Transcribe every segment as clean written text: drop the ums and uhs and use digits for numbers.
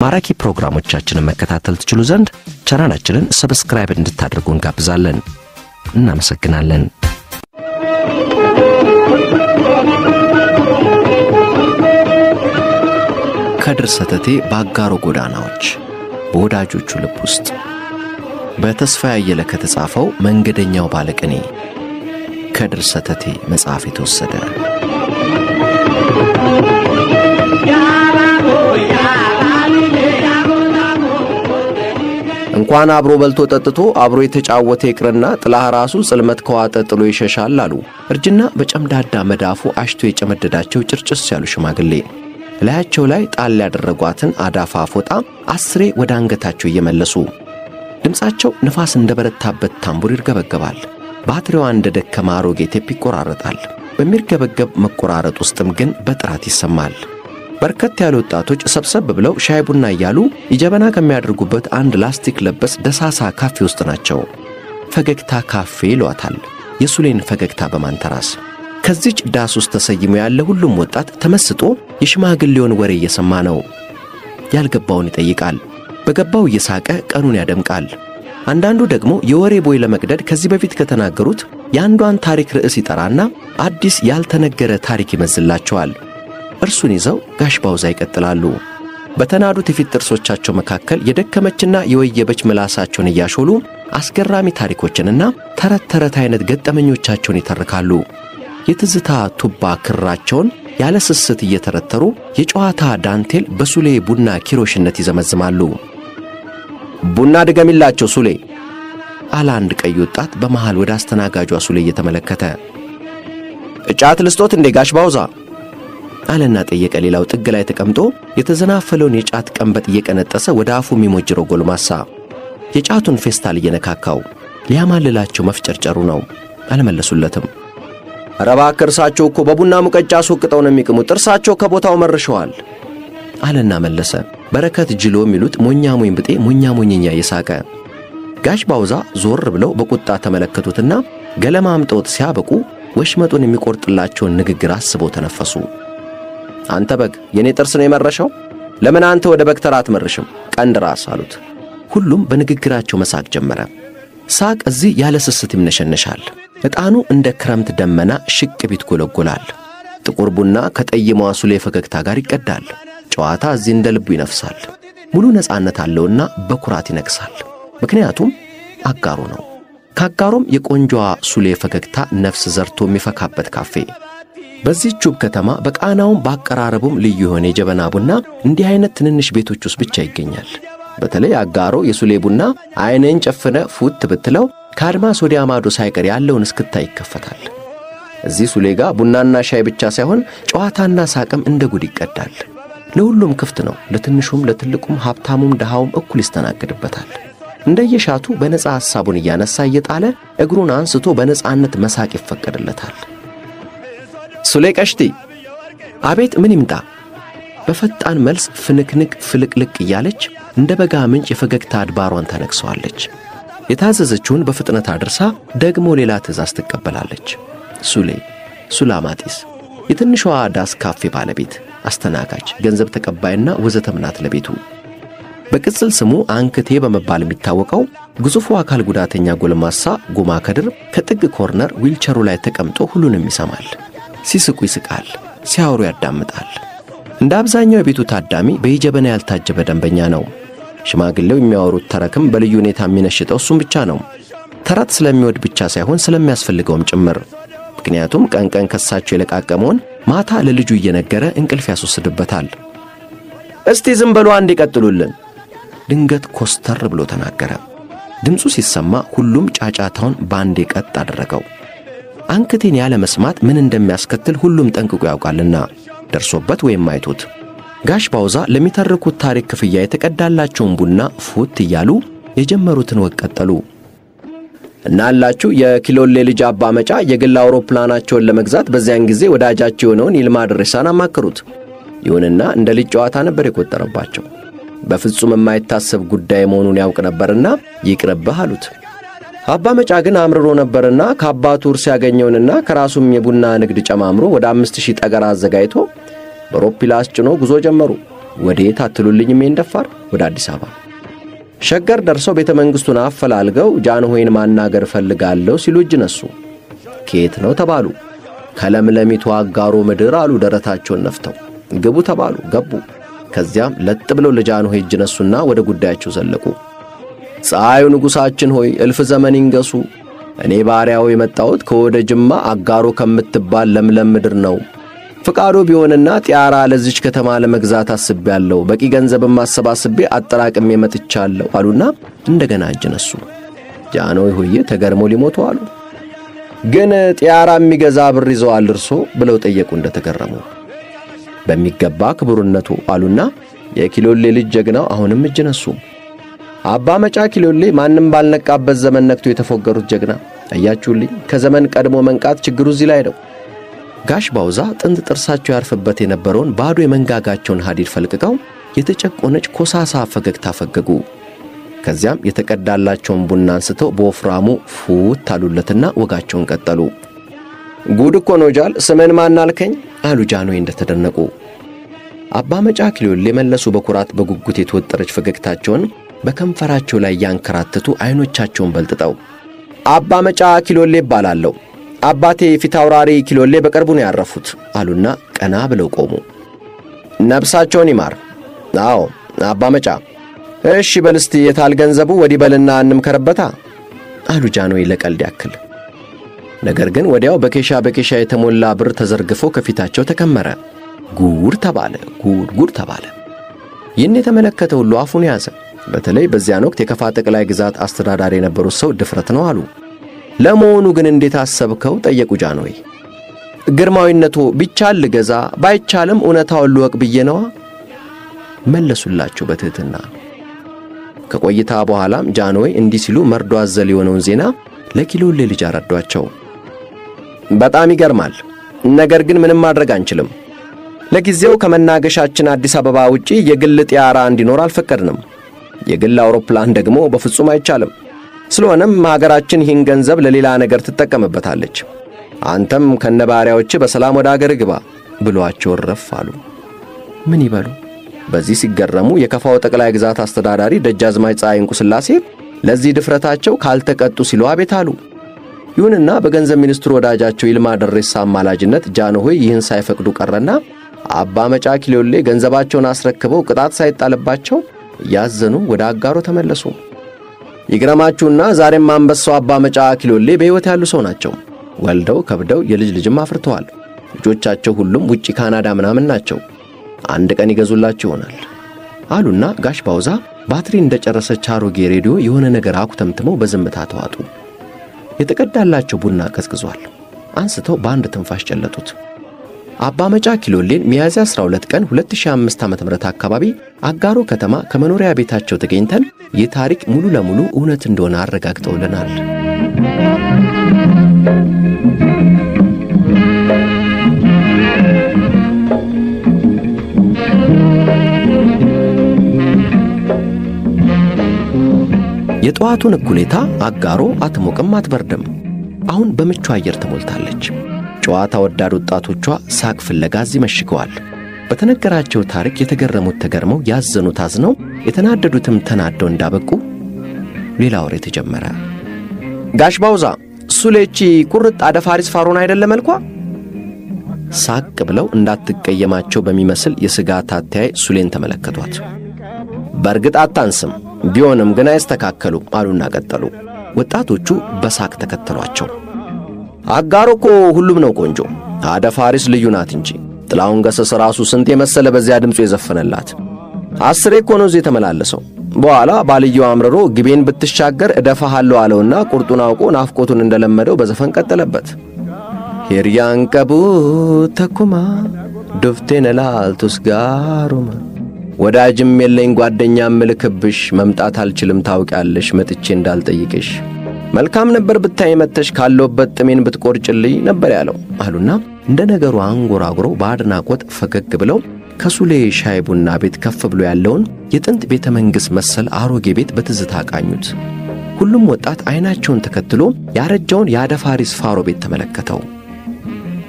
ማራኪ ፕሮግራሞቻችንን መከታተል ትችሉ ዘንድ ቻናላችንን ሰብስክራይብ እንድታደርጉ እንጋብዛለን። እናመሰግናለን። ከድርሰተቴ ባጋሮ ጎዳናዎች በወዳጆቹ ልብ ውስጥ በተስፋ ያየለ ከተጻፈው መንገደኛው ባለቅኔ ከድርሰተቴ መጽሐፍ የተወሰደ። እንኳን አብሮ በልቶ ጠጥቶ አብሮ የተጫወተ ይቅርና ጥላህ ራሱ ጽልመት ከዋጠ ጥሎ ይሸሻል አሉ እርጅና በጨምዳዳ መዳፉ አሽቶ የጨመደዳቸው ጭርጭስ ያሉ ሽማግሌ ላያቸው ላይ ጣል ያደረጓትን አዳፋ ፎጣ አስሬ ወደ አንገታቸው እየመለሱ ድምጻቸው ንፋስ እንደበረታበት ታምቡር ይርገበገባል። ባትሪዋ እንደደከማ አሮጌ ቴፕ ይቆራረጣል። በሚርገበገብ መቆራረጥ ውስጥም ግን በጥራት ይሰማል። በርከት ያሉ ወጣቶች ሰብሰብ ብለው ሻይ ቡና እያሉ ይጀበና ከሚያደርጉበት አንድ ላስቲክ ለበስ ደሳሳ ካፌ ውስጥ ናቸው። ፈገግታ ካፌ ይሏታል። የሱሌን ፈገግታ በማንተራስ ከዚች ዳስ ውስጥ ተሰይሞ ያለ ሁሉም ወጣት ተመስጦ የሽማግሌውን ወሬ እየሰማ ነው። ያልገባውን ይጠይቃል። በገባው እየሳቀ ቀኑን ያደምቃል። አንዳንዱ ደግሞ የወሬ ቦይ ለመቅደድ ከዚህ በፊት ከተናገሩት ያንዷን ታሪክ ርዕስ ይጠራና አዲስ ያልተነገረ ታሪክ ይመዝላቸዋል። እርሱን ይዘው ጋሽ ባውዛ ይቀጥላሉ። በተናዱት የፊት ጥርሶቻቸው መካከል የደከመችና የወየበች ምላሳቸውን እያሾሉ አስገራሚ ታሪኮችንና ተረት አይነት ገጠመኞቻቸውን ይተርካሉ። የትዝታ ቱባ ክራቸውን ያለ ስስት እየተረተሩ የጨዋታ ዳንቴል በሱሌ ቡና ኪሮሽነት ይዘመዝማሉ። ቡና ድገሚላቸው ሱሌ አለ አንድ ቀይ ወጣት በመሃል ወደ አስተናጋጇ ሱሌ እየተመለከተ። እጫት ልስጦት እንዴ ጋሽ ባውዛ አለና ጠየቀ። ሌላው ጥግ ላይ ተቀምጦ የተዘናፈለውን የጫት ቀንበጥ እየቀነጠሰ ወደ አፉ የሚሞጅረው ጎልማሳ የጫቱን ፌስታል እየነካካው ሊያማልላቸው መፍጨርጨሩ ነው። አልመለሱለትም። ረባ ከርሳቸው እኮ በቡና ሙቀጫ ሶቅጠው ነው የሚቅሙ ጥርሳቸው ከቦታው መርሸዋል አለና መለሰ። በረከት ጅሎ የሚሉት ሞኛ ሞኝ ብጤ ሞኛ ሞኝኛ እየሳቀ ጋሽ ባውዛ ዞር ብለው በቁጣ ተመለከቱትና ገለማምጠውት ሲያበቁ ወሽመጡን የሚቆርጥላቸውን ንግግር አስበው ተነፈሱ። አንተ በግ የኔ ጥርስ ነው የመረሻው ለምን አንተ ወደ በክተራ አትመርሽም ቀንድ ራስ አሉት። ሁሉም በንግግራቸው መሳቅ ጀመረ። ሳቅ እዚህ ያለ ስስት ይምነሸነሻል። እጣኑ እንደ ክረምት ደመና ሽቅቢት ጎለጎላል። ጥቁር ቡና ከጠይሟ ሱሌ ፈገግታ ጋር ይቀዳል። ጨዋታ እዚህ እንደ ልቡ ይነፍሳል። ሙሉ ነፃነት አለውና በኩራት ይነግሳል። ምክንያቱም አጋሩ ነው። ካጋሩም የቆንጆዋ ሱሌ ፈገግታ ነፍስ ዘርቶ የሚፈካበት ካፌ። በዚህ ቹብ ከተማ በቃናውም ባቀራረቡም ልዩ የሆነ የጀበና ቡና እንዲህ አይነት ትንንሽ ቤቶች ውስጥ ብቻ ይገኛል። በተለይ አጋሮ የሱሌ ቡና አይነን ጨፍነ ፉት ብትለው ከአድማስ ወዲያ ማዶ ሳይቀር ያለውን እስክታ ይከፈታል። እዚህ ሱሌ ጋር ቡናና ሻይ ብቻ ሳይሆን ጨዋታና ሳቅም እንደ ጉድ ይቀዳል። ለሁሉም ክፍት ነው። ለትንሹም ለትልቁም ሀብታሙም ደሃውም እኩል ይስተናገድበታል። እንደየሻቱ በነፃ ሐሳቡን እያነሳ እየጣለ እግሩን አንስቶ በነፃነት መሳቅ ይፈቀድለታል። ሱሌ ቀሽቲ አቤት ምን ይምጣ? በፈጣን መልስ ፍንክንክ ፍልቅልቅ እያለች እንደ በጋ ምንጭ የፈገግታ አድባሯን ተነክሰዋለች። የታዘዘችውን በፍጥነት አድርሳ ደግሞ ሌላ ትእዛዝ ትቀበላለች። ሱሌ ሱላማጢስ የትንሿ ዳስ ካፌ ባለቤት አስተናጋጅ ገንዘብ ተቀባይና ወዘተም ናት ለቤቱ። በቅጽል ስሙ አንክቴ በመባል የሚታወቀው ግዙፉ አካል ጉዳተኛ ጎልማሳ ጉማ ከድር ከጥግ ኮርነር ዊልቸሩ ላይ ተቀምጦ ሁሉንም ይሰማል። ሲስቁ ይስቃል፣ ሲያወሩ ያዳምጣል። እንደ አብዛኛው የቤቱ ታዳሚ በይጀበና ያልታጀበ ደንበኛ ነው። ሽማግሌው የሚያወሩት ተረክም በልዩ ሁኔታ የሚነሽጠው እሱም ብቻ ነው። ተረት ስለሚወድ ብቻ ሳይሆን ስለሚያስፈልገውም ጭምር። ምክንያቱም ቀን ከሳቸው የለቃቀመውን ማታ ለልጁ እየነገረ እንቅልፍ ያስወስድበታል። እስቲ ዝም በሉ አንድ ይቀጥሉልን ድንገት ኮስተር ብሎ ተናገረ። ድምፁ ሲሰማ ሁሉም ጫጫታውን ባንዴ ቀጥ አደረገው። አንክቴን ያለ መስማት ምን እንደሚያስከትል ሁሉም ጠንቅቆ ያውቃልና ደርሶበት ወይም አይቶት። ጋሽ ባውዛ ለሚተርኩት ታሪክ ክፍያ የተቀዳላቸውን ቡና ፉት እያሉ የጀመሩትን ወግ ቀጠሉ። እናላችሁ የኪሎሌ ልጅ አባ መጫ የግል አውሮፕላናቸውን ለመግዛት በዚያን ጊዜ ወዳጃቸው የሆነውን ይልማ ድሬሳን አማከሩት። ይሁንና እንደ ልጅ ጨዋታ ነበር የቆጠረባቸው። በፍጹም የማይታሰብ ጉዳይ መሆኑን ያውቅ ነበርና ይቅርብህ አሉት። አባ መጫ ግን አምርሮ ነበርና ከአባቱ ውርስ ያገኘውንና ከራሱም የቡና ንግድ ጨማምሮ ወደ 5000 ጠገራ አዘጋጅቶ በሮፕላስ ጭኖ ጉዞ ጀመሩ። ወዴት አትሉልኝም? እንደፋር ወደ አዲስ አበባ። ሸገር ደርሰው ቤተ መንግሥቱን አፈላልገው ጃንሆይን ማናገር ፈልጋለሁ ሲሉ እጅ ነሱ። ከየት ነው ተባሉ። ከለምለሚቱ አጋሮ ምድር አሉ ደረታቸውን ነፍተው። ግቡ ተባሉ። ገቡ። ከዚያም ለጥ ብለው ለጃንሆይ እጅ ነሱና ወደ ጉዳያቸው ዘለቁ። ፀሐዩ ንጉሣችን ሆይ እልፍ ዘመን ይንገሱ። እኔ ባሪያው የመጣሁት ከወደ ጅማ አጋሮ ከምትባል ለምለም ምድር ነው። ፍቃዱ ቢሆንና ጢያራ ለዚች ከተማ ለመግዛት አስቤያለሁ። በቂ ገንዘብም አሰባስቤ አጠራቅሜ መጥቻለሁ አሉና እንደገና እጅ ነሱ። ጃንሆይ ሆይ ተገርመው ሊሞቱ አሉ። ግን ጢያራ የሚገዛ ብር ይዘዋል እርሶ ብለው ጠየቁ እንደተገረሙ። በሚገባ ክቡርነቱ አሉና የኪሎሌ ልጅ ጀግናው አሁንም እጅ ነሱ። አባ መጫ ኪሎሌ ማንም ባልነቃበት ዘመን ነክቶ የተፎገሩት ጀግና አያችሁልኝ። ከዘመን ቀድሞ መንቃት ችግሩ እዚህ ላይ ነው። ጋሽ ባውዛ ጥንት ጥርሳቸው ያርፍበት የነበረውን ባዶ የመንጋጋቸውን ሐዲድ ፈልቅቀው የተጨቆነች ኮሳሳ ፈገግታ ፈገጉ። ከዚያም የተቀዳላቸውን ቡና አንስተው በወፍራሙ ፉት ታሉለትና ወጋቸውን ቀጠሉ። ጉድ እኮ ነው ጃል፣ ስምን ማን አልከኝ? አሉ ጃንሆይ እንደተደነቁ። አባ መጫ ኪሎሌ መለሱ በኩራት በጉጉት የተወጠረች ፈገግታቸውን በከንፈራቸው ላይ ያንከራተቱ አይኖቻቸውን በልጥጠው። አባ መጫ ኪሎሌ ይባላለሁ። አባቴ ፊት አውራሪ ኪሎሌ በቅርቡ ነው ያረፉት አሉና ቀና ብለው ቆሙ። ነብሳቸውን ይማር። አዎ አባ መጫ። እሺ በልስቲ የታል ገንዘቡ? ወዲህ በልና እንምከረበታ አሉ ጃንሆይ ለቀልድ ያክል። ነገር ግን ወዲያው በኬሻ የተሞላ ብር ተዘርግፎ ከፊታቸው ተከመረ። ጉድ ተባለ። ጉድ ተባለ። ይህን የተመለከተ ሁሉ አፉን ያዘ። በተለይ በዚያን ወቅት የከፋ ጠቅላይ ግዛት አስተዳዳሪ የነበሩት ሰው ድፍረት ነው አሉ። ለመሆኑ ግን እንዴት አሰብከው? ጠየቁ ጃንሆይ። ግርማዊነቱ ቢቻል ልገዛ ባይቻልም እውነታውን ልወቅ ብዬ ነዋ መለሱላቸው በትህትና። ከቆይታ በኋላም ጃንሆይ እንዲህ ሲሉ መርዶ አዘል የሆነውን ዜና ለኪሎሌ ልጅ አረዷቸው። በጣም ይገርማል። ነገር ግን ምንም ማድረግ አንችልም። ለጊዜው ከመናገሻችን አዲስ አበባ ውጪ የግል ጢያራ እንዲኖር አልፈቀድንም። የግል አውሮፕላን ደግሞ በፍጹም አይቻልም። ስለሆነም ሀገራችን ይህን ገንዘብ ለሌላ ነገር ትጠቀምበታለች። አንተም ከነባሪያዎች በሰላም ወደ ሀገር ግባ ብሏቸው ረፍ አሉ። ምን ይበሉ? በዚህ ሲገረሙ የከፋው ጠቅላይ ግዛት አስተዳዳሪ ደጃዝማች ፀሐይ እንቁ ሥላሴ ለዚህ ድፍረታቸው ካልተቀጡ ሲሉ አቤት አሉ። ይሁንና በገንዘብ ሚኒስትሩ ወዳጃቸው ይልማ ደሬሳ አማላጅነት ጃንሆይ ይህን ሳይፈቅዱ ቀረና አባ መጫ ኪሎሌ ገንዘባቸውን አስረክበው ቅጣት ሳይጣልባቸው ያዘኑ ወደ አጋሮ ተመለሱ። ይግረማችሁና ዛሬም አንበሳው አባ መጫ ኪሎሌ በሕይወት ያሉ ሰው ናቸው። ወልደው ከብደው የልጅ ልጅም አፍርተዋል። ልጆቻቸው ሁሉም ውጪ ካናዳ ምናምን ናቸው። አንድ ቀን ይገዙላችሁ ይሆናል አሉና ጋሽ ባውዛ ባትሪ እንደጨረሰች አሮጌ ሬዲዮ የሆነ ነገር አኩተምትመው በዝምታ ተዋጡ። የተቀዳላቸው ቡና ቀዝቅዟል። አንስተው በአንድ ትንፋሽ ጨለጡት። አባ መጫ ኪሎሌን ሚያዝያ 12 ቀን 2005 ዓ.ም አካባቢ አጋሮ ከተማ ከመኖሪያ ቤታቸው ተገኝተን የታሪክ ሙሉ ለሙሉ እውነት እንደሆነ አረጋግጠውልናል። የጠዋቱን እኩሌታ አጋሮ አትሞቅም አትበርድም። አሁን በምቹ አየር ተሞልታለች። ጨዋታ ወዳድ ወጣቶቿ ሳቅ ፍለጋ እዚህ መሽገዋል። በተነገራቸው ታሪክ የተገረሙት ተገርመው ያዘኑት አዝነው የተናደዱትም ተናደው እንዳበቁ ሌላ ወሬ ተጀመረ። ጋሽ ባውዛ ሱሌቺ ቁርጥ አደፋሪስ ፋሮን አይደለ መልኳ? ሳቅ ብለው እንዳትቀየማቸው በሚመስል የስጋት አተያይ ሱሌን ተመለከቷት። በርግጥ አታንስም፣ ቢሆንም ግን አይስተካከሉ አሉና ቀጠሉ። ወጣቶቹ በሳቅ ተከተሏቸው። አጋሮ እኮ ሁሉም ነው ቆንጆ፣ አደፋሪስ ልዩ ናት እንጂ ጥላውን ገሰሰ ራሱ ስንት የመሰለ በዚያ ድምፁ የዘፈነላት። 10 እኮ ነው እዚህ ተመላለሰው። በኋላ ባልየው አምርሮ ግቤን ብትሻገር እደፋሃለሁ አለውና ቁርጡን አውቆ ናፍቆቱን እንደለመደው በዘፈን ቀጠለበት። ሄርያን ቀቡ ተኩማ ዱፍቴን ላልቱስ ጋሩማ ወዳጅም የለኝ ጓደኛም ምልክብሽ መምጣት አልችልም ታውቂያለሽ መጥቼ እንዳልጠይቅሽ መልካም ነበር ብታይ መተሽ ካለውበት ጥሜን ብትቆርጭልኝ ነበር ያለው አሉና እንደ ነገሩ አንጎራጉሮ በአድናቆት ፈገግ ብለው ከሱሌ ሻይ ቡና ቤት ከፍ ብሎ ያለውን የጥንት ቤተ መንግሥት መሰል አሮጌ ቤት በትዝታ ቃኙት። ሁሉም ወጣት አይናቸውን ተከትሎ ያረጃውን የአደፋሪስ ፋሮ ቤት ተመለከተው።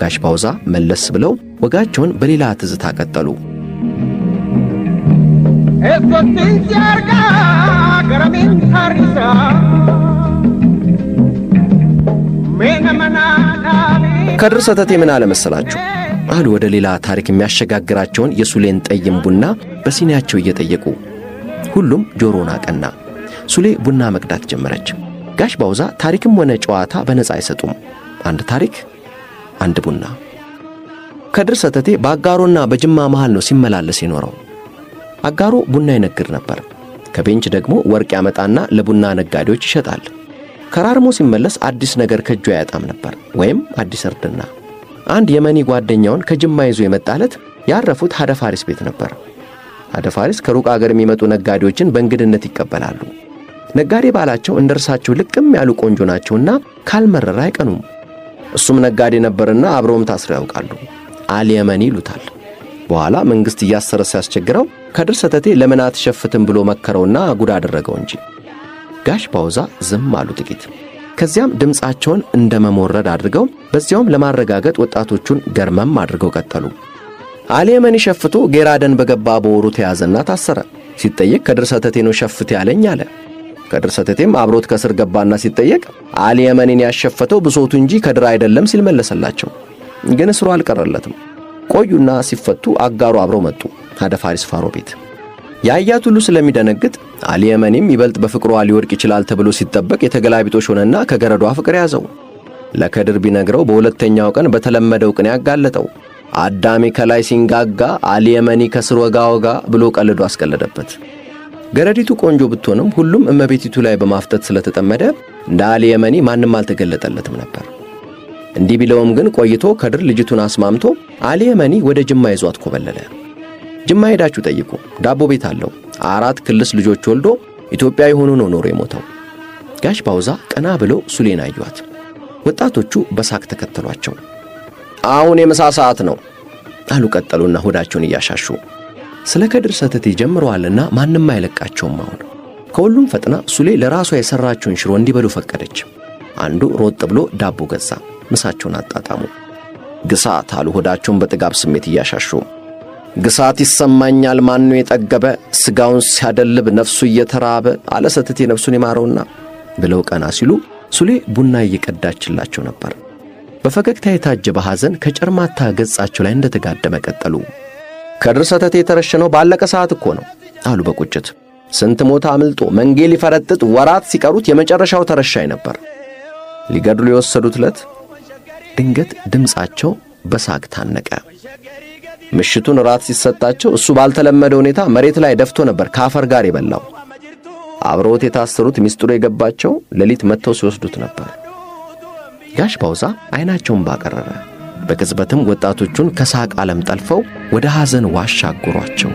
ጋሽ ባውዛ መለስ ብለው ወጋቸውን በሌላ ትዝታ ቀጠሉ። ከድር ሰተቴ ምን አለ መሰላችሁ አሉ ወደ ሌላ ታሪክ የሚያሸጋግራቸውን የሱሌን ጠይም ቡና በሲኒያቸው እየጠየቁ ሁሉም ጆሮና ቀና ሱሌ ቡና መቅዳት ጀመረች ጋሽ ባውዛ ታሪክም ሆነ ጨዋታ በነፃ አይሰጡም አንድ ታሪክ አንድ ቡና ከድር ሰተቴ በአጋሮና በጅማ መሃል ነው ሲመላለስ የኖረው አጋሮ ቡና ይነግድ ነበር ከቤንች ደግሞ ወርቅ ያመጣና ለቡና ነጋዴዎች ይሸጣል ከራርሞ ሲመለስ አዲስ ነገር ከጁ ያጣም ነበር ወይም አዲስ እርድና አንድ የመኒ ጓደኛውን ከጅማ ይዞ የመጣለት ያረፉት ሀደፋሪስ ቤት ነበር ሀደፋሪስ ከሩቅ አገር የሚመጡ ነጋዴዎችን በእንግድነት ይቀበላሉ ነጋዴ ባላቸው እንደርሳቸው ልቅም ያሉ ቆንጆ ናቸውና ካልመረራ አይቀኑም እሱም ነጋዴ ነበርና አብረውም ታስረው ያውቃሉ አልየመኒ ይሉታል በኋላ መንግስት እያሰረ ሲያስቸግረው ከድር ሰተቴ ለምን አትሸፍትም ብሎ መከረውና ጉድ አደረገው እንጂ ጋሽ ባውዛ ዝም አሉ ጥቂት ከዚያም ድምጻቸውን እንደመሞረድ አድርገው በዚያውም ለማረጋገጥ ወጣቶቹን ገርመም አድርገው ቀጠሉ አልየመኒ ሸፍቶ ጌራደን በገባ በወሩ ተያዘና ታሰረ ሲጠየቅ ከድር ሰተቴ ነው ሸፍት ያለኝ አለ ከድር ሰተቴም አብሮት ከስር ገባና ሲጠየቅ አልየመኒን ያሸፈተው ብሶቱ እንጂ ከድር አይደለም ሲል መለሰላቸው ግን እስሩ አልቀረለትም ቆዩና ሲፈቱ አጋሩ አብረው መጡ ሀደፋሪስ ፋሮ ቤት ያያት ሁሉ ስለሚደነግጥ አልየመኒም ይበልጥ በፍቅሯ ሊወድቅ ይችላል ተብሎ ሲጠበቅ የተገላቢጦሽ ሆነና ከገረዷ ፍቅር ያዘው ለከድር ቢነግረው በሁለተኛው ቀን በተለመደው ቅን ያጋለጠው አዳሚ ከላይ ሲንጋጋ አልየመኒ ከስር ወጋ ብሎ ቀልዶ አስቀለደበት ገረዲቱ ቆንጆ ብትሆንም ሁሉም እመቤቲቱ ላይ በማፍጠት ስለተጠመደ እንደ አልየመኒ ማንንም አልተገለጠለትም ነበር እንዲህ ቢለውም ግን ቆይቶ ከድር ልጅቱን አስማምቶ አልየመኒ ወደ ጅማ ይዟት ኮበለለ ጅማ ሄዳችሁ ጠይቁ ዳቦ ቤት አለው 4 ክልስ ልጆች ወልዶ ኢትዮጵያዊ ሆኖ ነው ኖሮ የሞተው ጋሽ ባውዛ ቀና ብለው ሱሌን አዩአት ወጣቶቹ በሳቅ ተከተሏቸው አሁን የምሳ ሰዓት ነው አሉ ቀጠሉና ሆዳቸውን እያሻሹ ስለ ከድር ሰተቴ ጀምረዋልና ማንንም አይለቃቸውም አሁን ከሁሉም ፈጥና ሱሌ ለራሷ የሰራችውን ሽሮ እንዲበሉ ፈቀደች አንዱ ሮጥ ብሎ ዳቦ ገዛ ምሳቸውን አጣጣሙ ግሳት አሉ ሆዳቸውን በጥጋብ ስሜት እያሻሹ ግሳት ይሰማኛል ማን ነው የጠገበ ስጋውን ሲያደልብ ነፍሱ እየተራበ አለ ሰተቴ ነፍሱን ይማረውና ብለው ቀና ሲሉ ሱሌ ቡና እየቀዳችላቸው ነበር በፈገግታ የታጀበ ሐዘን ከጨርማታ ገጻቸው ላይ እንደተጋደመ ቀጠሉ ከድር ሰተቴ የተረሸነው ባለቀ ሰዓት እኮ ነው አሉ በቁጭት ስንት ሞታ አምልጦ መንጌ ሊፈረጥጥ ወራት ሲቀሩት የመጨረሻው ተረሻይ ነበር ሊገድሉ የወሰዱት ለት ድንገት ድምጻቸው በሳቅ ታነቀ ምሽቱን ራት ሲሰጣቸው እሱ ባልተለመደ ሁኔታ መሬት ላይ ደፍቶ ነበር ካፈር ጋር ይበላው አብሮት የታሰሩት ሚስጥሩ የገባቸው ሌሊት መተው ሲወስዱት ነበር ጋሽ ባውዛ አይናቸውን ባቀረረ በቅጽበትም ወጣቶቹን ከሳቅ ዓለም ጠልፈው ወደ ሐዘን ዋሻ አጉሯቸው